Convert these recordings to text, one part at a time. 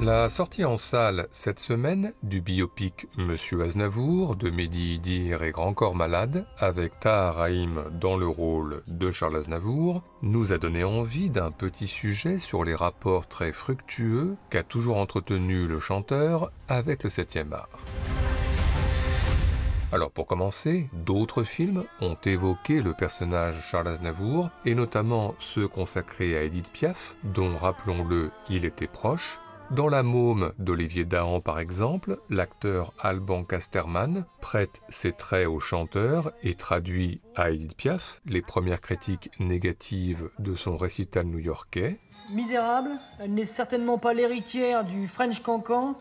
La sortie en salle cette semaine du biopic Monsieur Aznavour de Mehdi Idir et Grand Corps Malade, avec Tahar Rahim dans le rôle de Charles Aznavour, nous a donné envie d'un petit sujet sur les rapports très fructueux qu'a toujours entretenu le chanteur avec le 7e art. Alors pour commencer, d'autres films ont évoqué le personnage Charles Aznavour, et notamment ceux consacrés à Édith Piaf, dont, rappelons-le, il était proche. Dans La Môme d'Olivier Dahan par exemple, l'acteur Alban Casterman prête ses traits au chanteur et traduit à Édith Piaf les premières critiques négatives de son récital new-yorkais. Misérable, elle n'est certainement pas l'héritière du French Cancan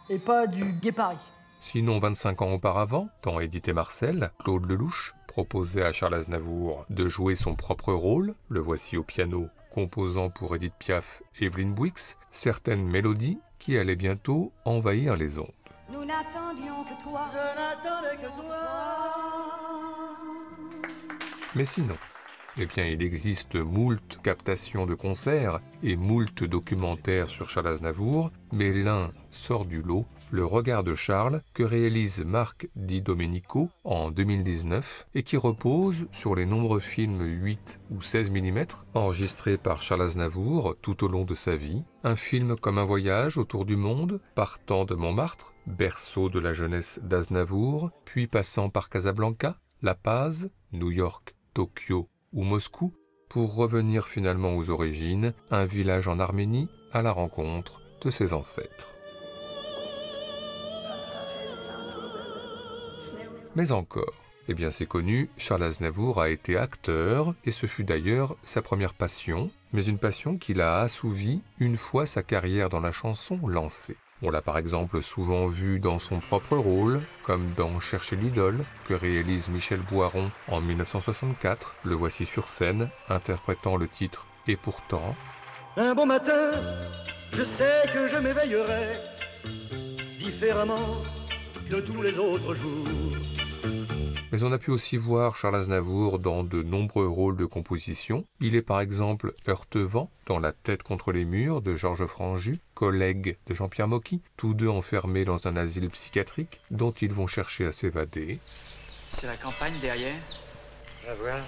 et pas du Gay Paris. Sinon 25 ans auparavant, dans Édith et Marcel, Claude Lelouch proposait à Charles Aznavour de jouer son propre rôle, le voici au piano, composant pour Édith Piaf et Evelyne Bouix certaines mélodies qui allaient bientôt envahir les ondes. Nous n'attendions que toi, je n'attendais que toi. Mais sinon, eh bien il existe moult captations de concerts et moult documentaires sur Charles Aznavour, mais l'un sort du lot, Le regard de Charles, que réalise Marc Di Domenico en 2019 et qui repose sur les nombreux films 8 ou 16 mm enregistrés par Charles Aznavour tout au long de sa vie. Un film comme un voyage autour du monde, partant de Montmartre, berceau de la jeunesse d'Aznavour, puis passant par Casablanca, La Paz, New York, Tokyo ou Moscou, pour revenir finalement aux origines, un village en Arménie à la rencontre de ses ancêtres. Mais encore, eh bien c'est connu, Charles Aznavour a été acteur et ce fut d'ailleurs sa première passion, mais une passion qu'il a assouvie une fois sa carrière dans la chanson lancée. On l'a par exemple souvent vu dans son propre rôle, comme dans Chercher l'idole, que réalise Michel Boiron en 1964, le voici sur scène, interprétant le titre « Et pourtant ». Un bon matin, je sais que je m'éveillerai différemment de tous les autres jours. Mais on a pu aussi voir Charles Aznavour dans de nombreux rôles de composition. Il est par exemple Heurtevent dans La tête contre les murs de Georges Franju, collègue de Jean-Pierre Mocky, tous deux enfermés dans un asile psychiatrique dont ils vont chercher à s'évader. C'est la campagne derrière. À voir.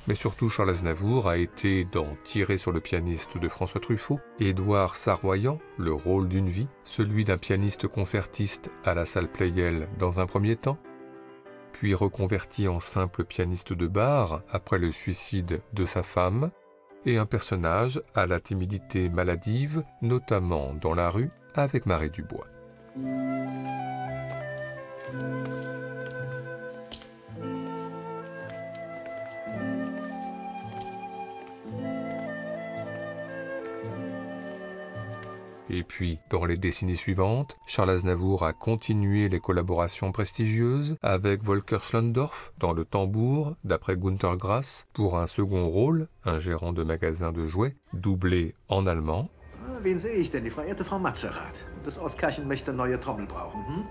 Mais surtout, Charles Aznavour a été dans Tirer sur le pianiste de François Truffaut, Édouard Saroyan, le rôle d'une vie, celui d'un pianiste concertiste à la salle Pleyel dans un premier temps, puis reconverti en simple pianiste de bar après le suicide de sa femme, et un personnage à la timidité maladive, notamment dans La rue avec Marie Dubois. Et puis, dans les décennies suivantes, Charles Aznavour a continué les collaborations prestigieuses avec Volker Schlöndorff dans Le Tambour, d'après Günter Grass, pour un second rôle, un gérant de magasin de jouets, doublé en allemand. Wen sehe ich denn? Die verehrte Frau Matzerath. Das Oskarchen möchte neue Trommel brauchen.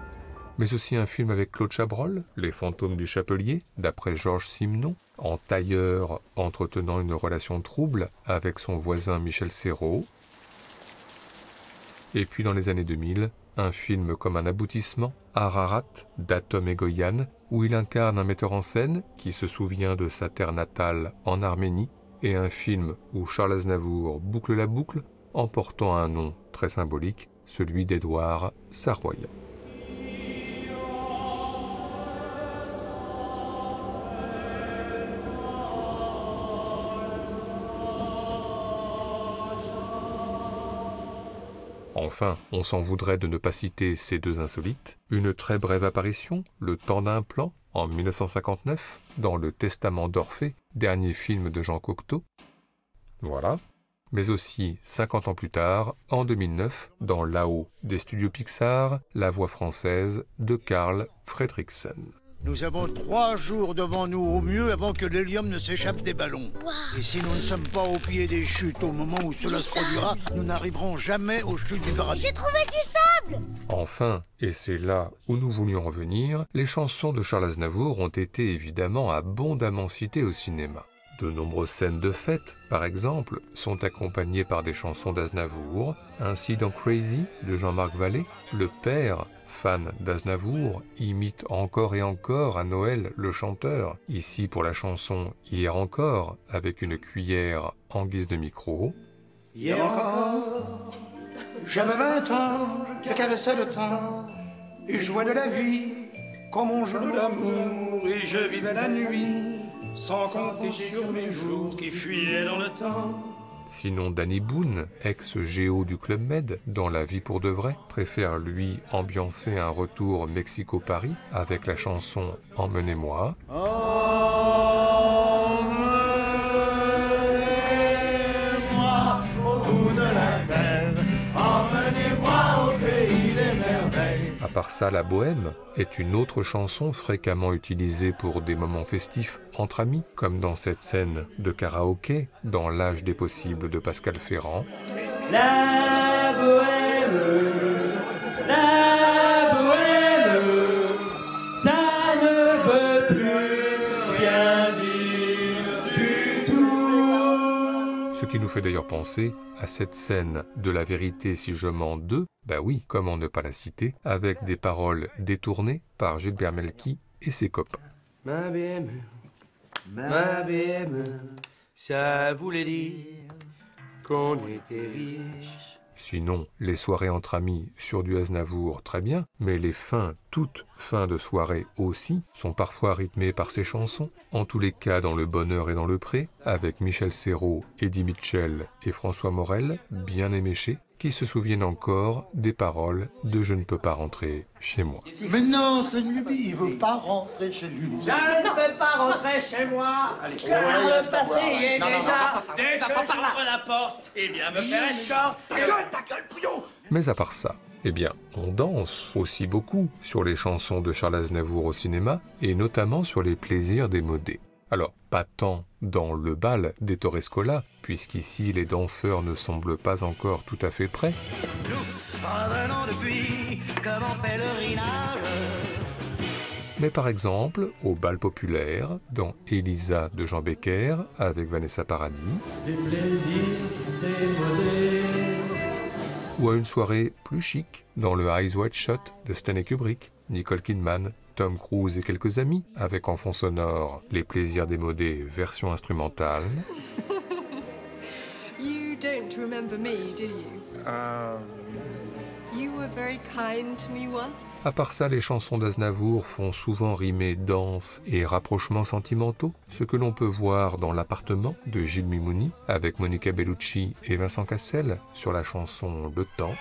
Mais aussi un film avec Claude Chabrol, Les fantômes du Chapelier, d'après Georges Simenon, en tailleur entretenant une relation trouble avec son voisin Michel Serrault. Et puis dans les années 2000, un film comme un aboutissement, Ararat, d'Atom Egoyan, où il incarne un metteur en scène qui se souvient de sa terre natale en Arménie, et un film où Charles Aznavour boucle la boucle en portant un nom très symbolique, celui d'Édouard Saroyan. Enfin, on s'en voudrait de ne pas citer ces deux insolites. Une très brève apparition, Le temps d'un plan, en 1959, dans Le Testament d'Orphée, dernier film de Jean Cocteau. Voilà. Mais aussi, 50 ans plus tard, en 2009, dans Là-haut des studios Pixar, la voix française de Carl Fredricksen. Nous avons 3 jours devant nous au mieux avant que l'hélium ne s'échappe des ballons. Wow. Et si nous ne sommes pas au pied des chutes au moment où cela se produira, nous n'arriverons jamais aux chutes du paradis. J'ai trouvé du sable! Enfin, et c'est là où nous voulions en venir, les chansons de Charles Aznavour ont été évidemment abondamment citées au cinéma. De nombreuses scènes de fête, par exemple, sont accompagnées par des chansons d'Aznavour. Ainsi, dans Crazy de Jean-Marc Vallée, le père, fan d'Aznavour, imite encore et encore à Noël le chanteur. Ici pour la chanson Hier encore, avec une cuillère en guise de micro. Hier encore, j'avais 20 ans, je caressais le temps, et je jouais de la vie comme on joue de l'amour, et je vivais la nuit sans compter sur mes jours qui fuyaient dans le temps. Sinon, Danny Boone, ex-géo du Club Med, dans La vie pour de vrai, préfère lui ambiancer un retour Mexico-Paris avec la chanson Emmenez-moi. Emmenez-moi au bout de la terre, emmenez-moi au pays des merveilles. À part ça, La Bohème est une autre chanson fréquemment utilisée pour des moments festifs entre amis, comme dans cette scène de karaoké dans L'âge des possibles de Pascal Ferrand. La bohème, ça ne veut plus rien dire du tout. Ce qui nous fait d'ailleurs penser à cette scène de La vérité si je mens 2, bah oui, comment ne pas la citer, avec des paroles détournées par Gilbert Melki et ses copains. Ma BM, ça voulait dire qu'on était riche. Sinon, les soirées entre amis sur du Aznavour, très bien, mais les toutes fins de soirée aussi, sont parfois rythmées par ces chansons, en tous les cas dans Le Bonheur et dans le Pré, avec Michel Serrault, Eddie Mitchell et François Morel, bien éméchés, qui se souviennent encore des paroles de « Je ne peux pas rentrer chez moi ». Mais non, c'est lui, il veut pas rentrer chez lui. Je ne peux pas rentrer chez moi. Allez, car le passé est non, déjà. dès que j'ouvre la porte, eh bien me faire escorte. Ta gueule, Pouillon. Mais à part ça, eh bien, on danse aussi beaucoup sur les chansons de Charles Aznavour au cinéma, et notamment sur les plaisirs démodés. Alors, pas tant dans le bal des Torrescola, puisqu'ici les danseurs ne semblent pas encore tout à fait prêts. Nous revenons depuis comme en pèlerinage. Mais par exemple, au bal populaire, dans Elisa de Jean Becker, avec Vanessa Paradis. Des plaisirs démodés. Ou à une soirée plus chic, dans le Eyes Wide Shut de Stanley Kubrick, Nicole Kidman, Tom Cruise et quelques amis, avec en fond sonore Les plaisirs démodés version instrumentale. You don't remember me, do you? You were very kind to me once. À part ça, les chansons d'Aznavour font souvent rimer danse et rapprochements sentimentaux, ce que l'on peut voir dans L'appartement de Gilles Mimouni, avec Monica Bellucci et Vincent Cassel, sur la chanson Le Temps.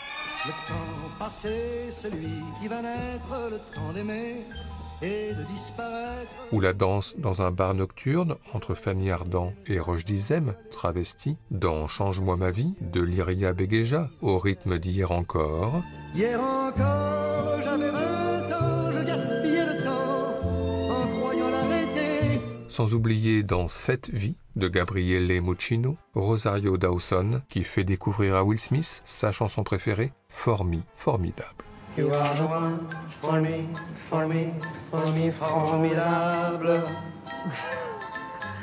Le temps passé, celui qui va naître, le temps d'aimer et de disparaître. Ou la danse dans un bar nocturne entre Fanny Ardant et Roche Dizem, travesti, dans Change-moi ma vie de Lyria Béguéja, au rythme d'Hier encore. Hier encore, j'avais 20 ans, je gaspillais le temps en croyant l'arrêter. Sans oublier dans Cette vie de Gabriele Muccino, Rosario Dawson, qui fait découvrir à Will Smith sa chanson préférée, Formidable. You are the one for me, for me, for me, formidable.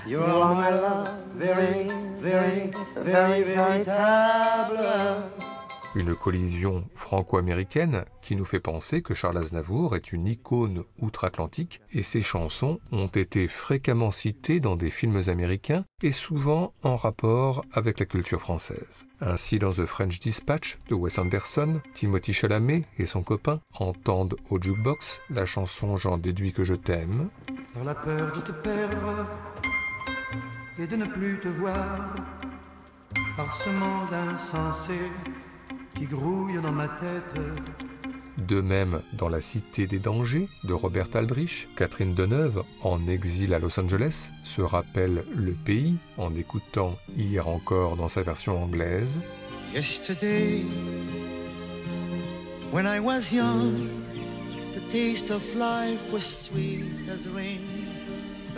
You are my love, very, very, very, véritable. Une collision franco-américaine qui nous fait penser que Charles Aznavour est une icône outre-Atlantique et ses chansons ont été fréquemment citées dans des films américains et souvent en rapport avec la culture française. Ainsi, dans The French Dispatch de Wes Anderson, Timothée Chalamet et son copain entendent au jukebox la chanson « J'en déduis que je t'aime ». Dans la peur de te perdre et de ne plus te voir, par ce monde insensé qui grouille dans ma tête. De même, dans La Cité des dangers de Robert Aldrich, Catherine Deneuve, en exil à Los Angeles, se rappelle le pays en écoutant Hier encore dans sa version anglaise. Yesterday, when I was young, the taste of life was sweet as rain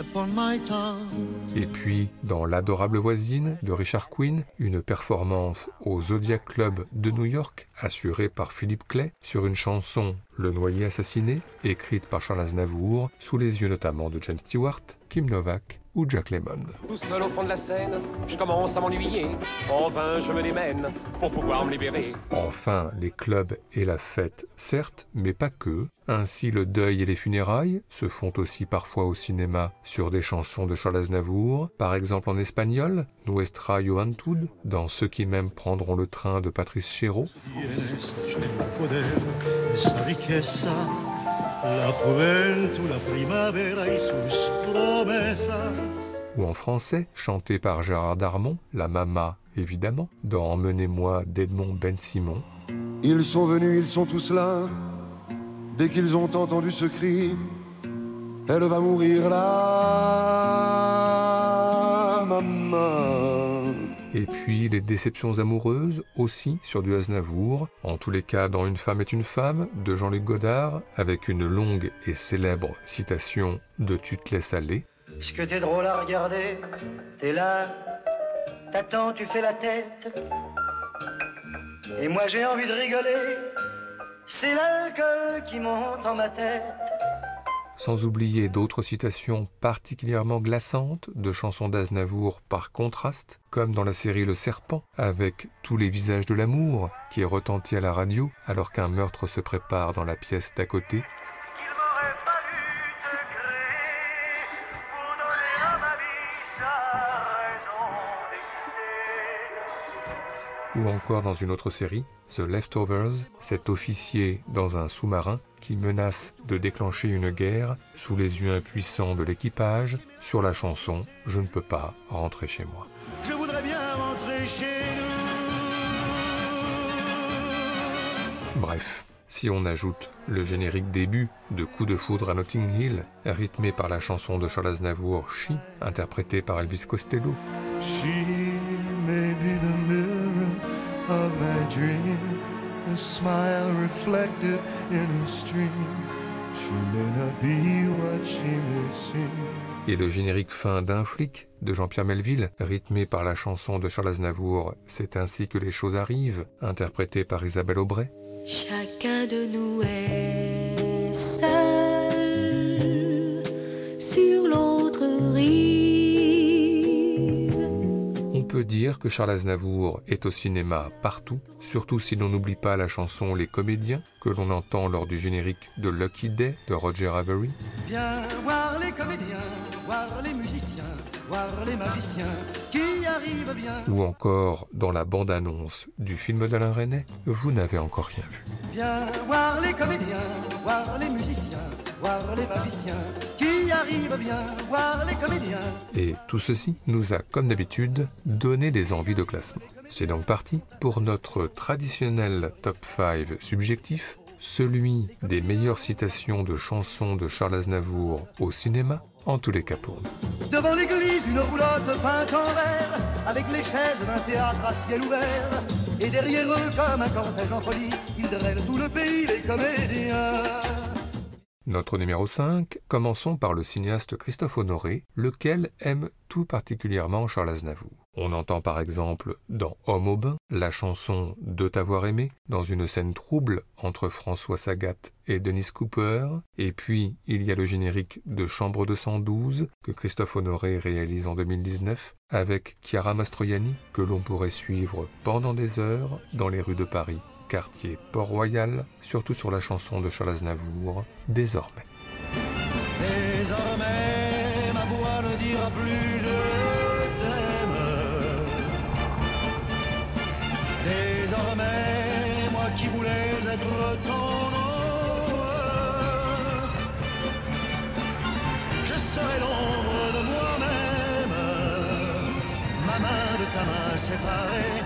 upon my tongue. Et puis, dans L'adorable voisine de Richard Quinn, une performance au Zodiac Club de New York, assurée par Philippe Clay, sur une chanson Le noyé assassiné, écrite par Charles Aznavour, sous les yeux notamment de James Stewart, Kim Novak ou Jack Lemmon. Tout seul au fond de la Seine, je commence à m'ennuyer. En vain, je me démène pour pouvoir me libérer. Enfin, les clubs et la fête, certes, mais pas que. Ainsi, le deuil et les funérailles se font aussi parfois au cinéma sur des chansons de Charles Aznavour, par exemple en espagnol, Nuestra Juventud, dans Ceux qui m'aiment prendront le train de Patrice Chéreau. Ou en français, chanté par Gérard Darmon, La Mama, évidemment, dans Emmenez-moi d'Edmond Ben-Simon. Ils sont venus, ils sont tous là. Dès qu'ils ont entendu ce cri, elle va mourir là, maman. Et puis les déceptions amoureuses aussi sur du Aznavour, en tous les cas dans Une femme est une femme de Jean-Luc Godard, avec une longue et célèbre citation de Tu te laisses aller. Est-ce que t'es drôle à regarder? T'es là, t'attends, tu fais la tête. Et moi j'ai envie de rigoler. C'est l'alcool qui monte en ma tête. Sans oublier d'autres citations particulièrement glaçantes de chansons d'Aznavour par contraste, comme dans la série Le Serpent, avec Tous les visages de l'amour, qui est retenti à la radio alors qu'un meurtre se prépare dans la pièce d'à côté. Ou encore dans une autre série, The Leftovers, cet officier dans un sous-marin qui menace de déclencher une guerre sous les yeux impuissants de l'équipage sur la chanson « Je ne peux pas rentrer chez moi ». Je voudrais bien rentrer chez nous. Bref, si on ajoute le générique début de Coup de foudre à Notting Hill, rythmé par la chanson de Charles Aznavour « She », interprétée par Elvis Costello. She may be the mirror of my dream, a smile reflected in a stream. She may not be what she may seem. Et le générique fin d'Un flic de Jean-Pierre Melville, rythmé par la chanson de Charles Aznavour « C'est ainsi que les choses arrivent », interprétée par Isabelle Aubray. Chacun de nous est seul sur l'autre rive. On peut dire que Charles Aznavour est au cinéma partout, surtout si l'on n'oublie pas la chanson Les Comédiens, que l'on entend lors du générique de Lucky Day de Roger Avery. Viens voir les comédiens, voir les musiciens, voir les magiciens qui arrivent bien. Ou encore dans la bande-annonce du film d'Alain Resnais, Vous n'avez encore rien vu. Viens voir les comédiens, voir les musiciens, voir les magiciens qui arrivent bien, voir les comédiens. Et tout ceci nous a, comme d'habitude, donné des envies de classement. C'est donc parti pour notre traditionnel top 5 subjectif, celui des meilleures citations de chansons de Charles Aznavour au cinéma, en tous les cas pour nous. Devant l'église, une roulotte peinte en vert, avec les chaises d'un théâtre à ciel ouvert. Et derrière eux, comme un cortège en folie, ils drainent tout le pays, les comédiens. Notre numéro 5, commençons par le cinéaste Christophe Honoré, lequel aime tout particulièrement Charles Aznavour. On entend par exemple dans Homme au bain la chanson De t'avoir aimé, dans une scène trouble entre François Sagat et Dennis Cooper, et puis il y a le générique de Chambre 212 que Christophe Honoré réalise en 2019, avec Chiara Mastroianni, que l'on pourrait suivre pendant des heures dans les rues de Paris. Quartier Port-Royal, surtout sur la chanson de Charles Aznavour, Désormais. Désormais, ma voix ne dira plus je t'aime. Désormais, moi qui voulais être ton ombre, je serai l'ombre de moi-même, ma main de ta main séparée.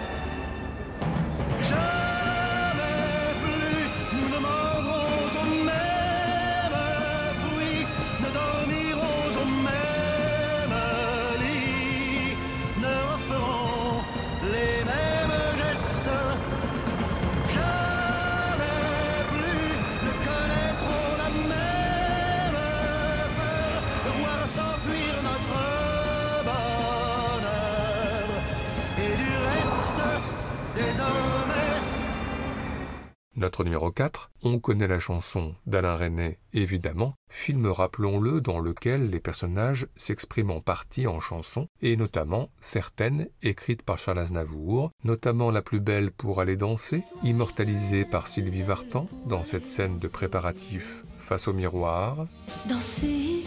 Notre numéro 4, on connaît la chanson d'Alain Resnais, évidemment, film, rappelons-le, dans lequel les personnages s'expriment en partie en chansons, et notamment certaines écrites par Charles Aznavour, notamment La plus belle pour aller danser, immortalisée par Sylvie Vartan dans cette scène de préparatif face au miroir. Danser.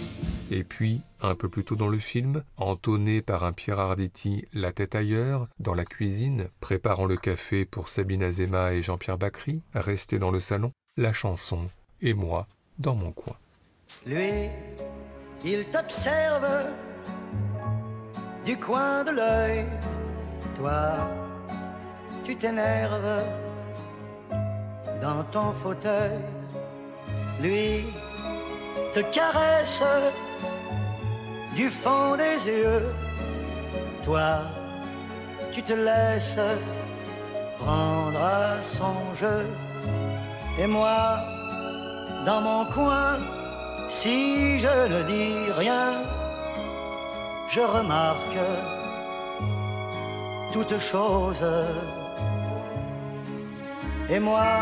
Et puis, un peu plus tôt dans le film, entonné par un Pierre Arditi, La tête ailleurs, dans la cuisine, préparant le café pour Sabine Azéma et Jean-Pierre Bacry, restés dans le salon, la chanson « Et moi, dans mon coin ». Lui, il t'observe du coin de l'œil. Toi, tu t'énerves dans ton fauteuil. Lui te caresse du fond des yeux. Toi, tu te laisses prendre à son jeu. Et moi, dans mon coin, si je ne dis rien, je remarque toutes choses. Et moi,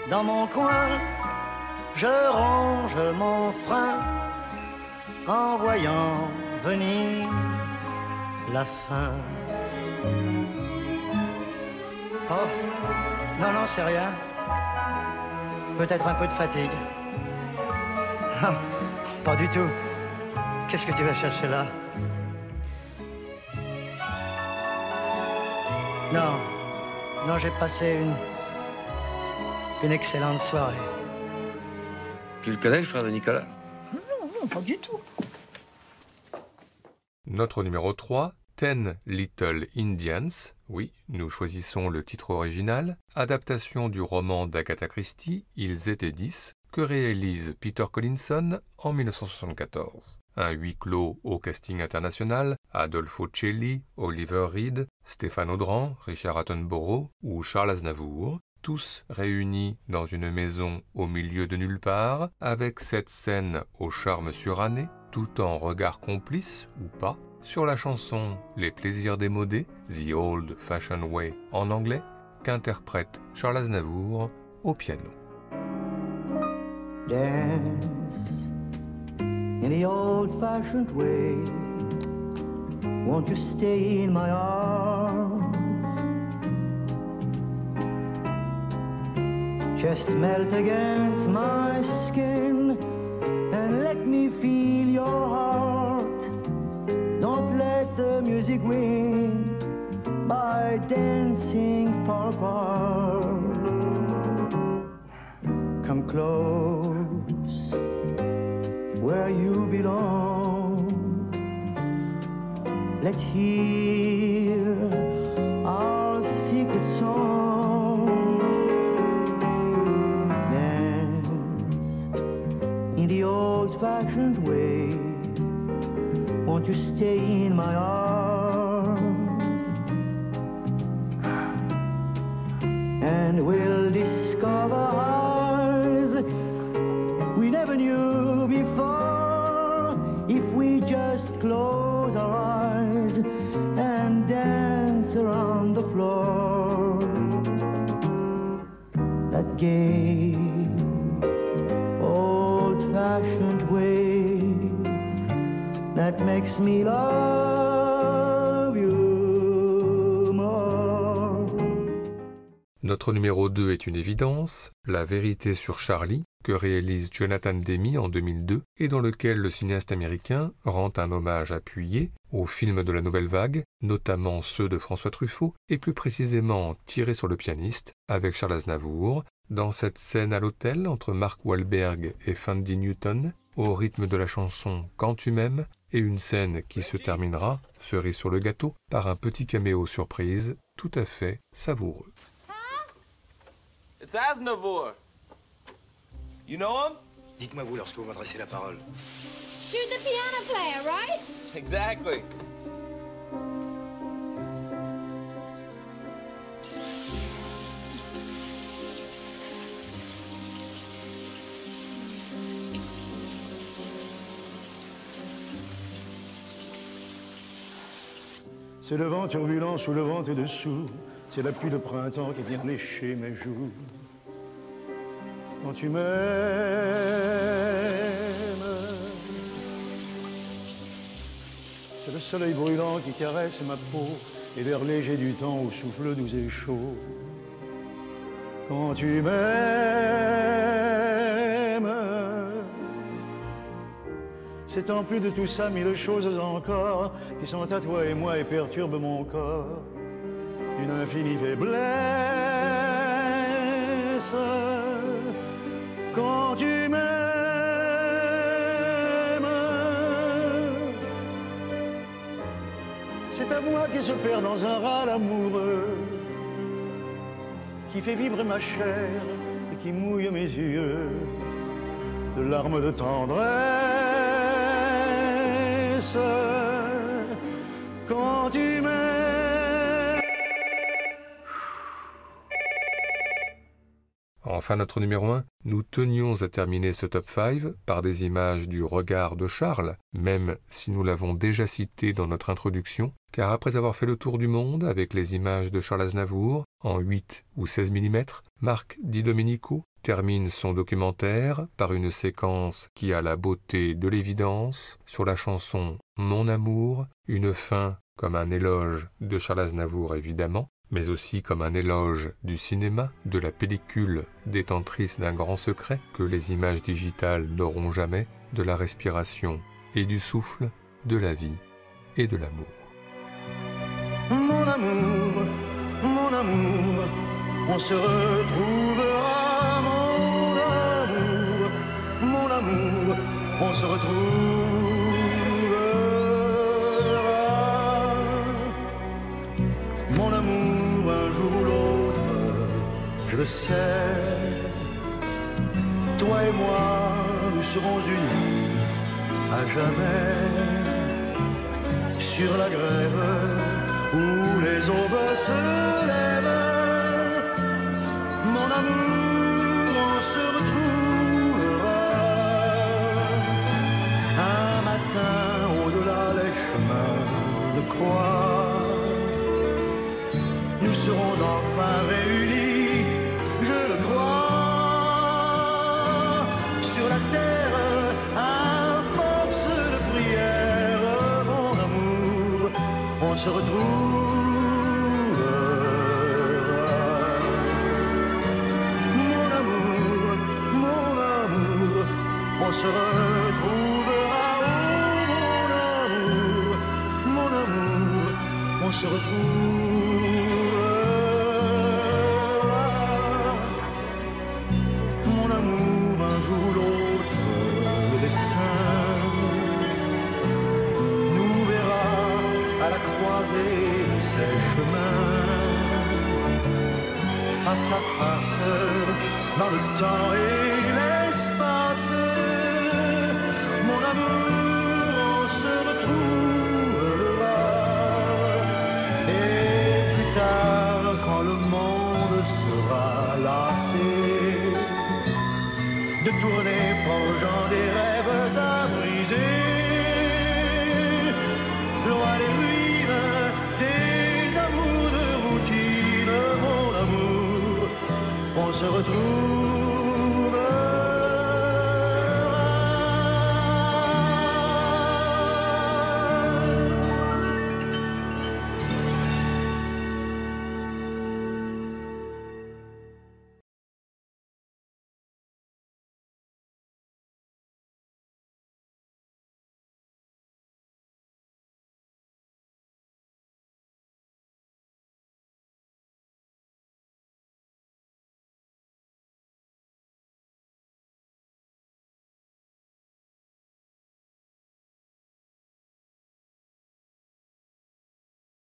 dans mon coin, je ronge mon frein en voyant venir la fin. Oh, non, c'est rien. Peut-être un peu de fatigue. Ah, pas du tout. Qu'est-ce que tu vas chercher là? Non, j'ai passé une excellente soirée. Tu le connais, le frère de Nicolas? Non, pas du tout. Notre numéro 3, Ten Little Indians. Oui, nous choisissons le titre original. Adaptation du roman d'Agatha Christie, Ils étaient 10, que réalise Peter Collinson en 1974. Un huis clos au casting international, Adolfo Celli, Oliver Reed, Stéphane Audran, Richard Attenborough ou Charles Aznavour, tous réunis dans une maison au milieu de nulle part, avec cette scène au charme suranné, tout en regard complice ou pas, sur la chanson Les plaisirs démodés, The Old Fashioned Way en anglais, qu'interprète Charles Aznavour au piano. Dance in the old-fashioned way. Won't you stay in my arms? Just melt against my skin and let me feel your heart. Don't let the music win by dancing far apart. Come close where you belong. Let's hear our secret song. Dance in the old-fashioned way. Won't you stay in my arms? And we'll discover eyes we never knew before, if we just close our eyes and dance around the floor. That gay, old-fashioned way that makes me love you more. Notre numéro 2 est une évidence, La vérité sur Charlie, que réalise Jonathan Demme en 2002 et dans lequel le cinéaste américain rend un hommage appuyé aux films de la Nouvelle Vague, notamment ceux de François Truffaut, et plus précisément Tiré sur le pianiste, avec Charles Aznavour, dans cette scène à l'hôtel entre Mark Wahlberg et Fandy Newton, au rythme de la chanson Quand tu m'aimes, et une scène qui se terminera, cerise sur le gâteau, par un petit caméo surprise tout à fait savoureux. It's Aznavour. You know him? Dites-moi vous lorsque vous m'adressez la parole. Shoot the piano player, right? Exactly. C'est le vent turbulent sous le vent et dessous. C'est la pluie de printemps qui vient lécher mes joues. quand tu m'aimes. C'est le soleil brûlant qui caresse ma peau et l'air léger du temps où souffle doux et chaud. Quand tu m'aimes, c'est en plus de tout ça mille choses encore qui sont à toi et moi et perturbent mon corps d'une infinie faiblesse. Quand tu m'aimes, c'est à moi qui se perd dans un râle amoureux, qui fait vibrer ma chair et qui mouille mes yeux de larmes de tendresse. Quand tu m'aimes. Enfin, notre numéro 1, nous tenions à terminer ce top 5 par des images du regard de Charles, même si nous l'avons déjà cité dans notre introduction, car après avoir fait le tour du monde avec les images de Charles Aznavour, en 8 ou 16 mm, Marc Di Domenico termine son documentaire par une séquence qui a la beauté de l'évidence sur la chanson « Mon amour », une fin comme un éloge de Charles Aznavour évidemment, mais aussi comme un éloge du cinéma, de la pellicule détentrice d'un grand secret que les images digitales n'auront jamais, de la respiration et du souffle, de la vie et de l'amour. Mon amour, on se retrouvera, mon amour, on se retrouvera. Mon amour, un jour ou l'autre, je le sais, toi et moi, nous serons unis à jamais sur la grève où les aubes se lèvent. Mon amour, on se retrouvera un matin au-delà les chemins de croix. Nous serons enfin réunis, je le crois, sur la terre à force de prière. Mon amour, on se retrouve. On se retrouvera, oh, mon amour, on se retrouvera. Mon amour, un jour ou l'autre, le destin nous verra à la croisée de ces chemins, face à face, dans le temps et l'espace. Mon amour, on se retrouvera. Et plus tard, quand le monde sera lassé de tourner, forgeant des rêves à briser, loin des ruines, des amours de routine, mon amour, on se retrouve.